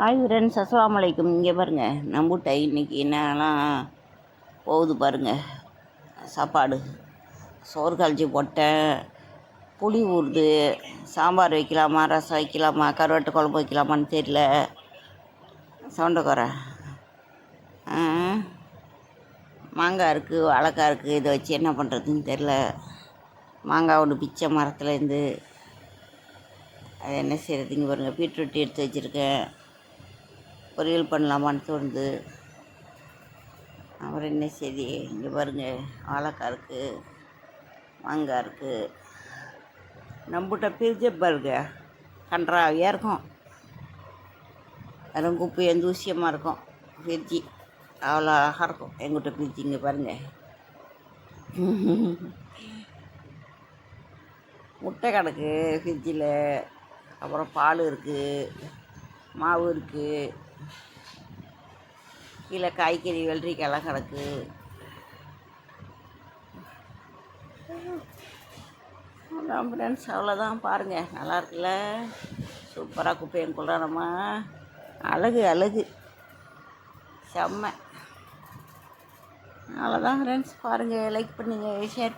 Hi friends, அஸ்ஸலாமு அலைக்கும். இங்கே பாருங்கள், நம்பூட்டை இன்றைக்கி என்னெல்லாம் போகுது பாருங்கள். சாப்பாடு சோறு காய்ச்சி போட்டேன், புளி ஊறுது. சாம்பார் வைக்கலாமா, ரசம் வைக்கலாமா, கருவாட்டு குழம்பு வைக்கலாமான்னு தெரியல. சவுண்டக்குறை மாங்காய் இருக்குது, வாழைக்காய் இருக்குது. இதை வச்சு என்ன பண்ணுறதுன்னு தெரில. மாங்காய் ஒன்று பிச்சை மரத்துலேருந்து அது என்ன செய்கிறதுங்க பாருங்கள். பீட்ரூட் எடுத்து வச்சுருக்கேன், பொரியல் பண்ணலாமான்னு தோணுது. அப்புறம் என்ன சரி, இங்கே பாருங்கள், வாழைக்காய் இருக்குது, மாங்காய் இருக்குது. நம்பூட்ட பிரிஞ்ச பாருங்க, கன்றாவியாக இருக்கும். வெறும் குப்பையும் தூசியமாக இருக்கும். பிரிட்ஜி அவ்வளோ அழகாக இருக்கும் எங்கிட்ட பிரிட்ஜி. இங்கே பாருங்கள், முட்டை கிடக்கு ஃப்ரிட்ஜில். அப்புறம் பால் இருக்குது, மாவு இருக்குது, கீழே காய்கறி வெள்ளரிக்காயெல்லாம் கிடக்கு. ஃப்ரெண்ட்ஸ், அவ்வளோதான் பாருங்கள். நல்லா இருக்குல்ல, சூப்பராக குப்பையும் கொள்ளாரம்மா. அழகு அழகு, செம்ம. அவ்வளோதான் ஃப்ரெண்ட்ஸ், பாருங்கள், லைக் பண்ணுங்கள், ஷேர் பண்ணுங்கள்.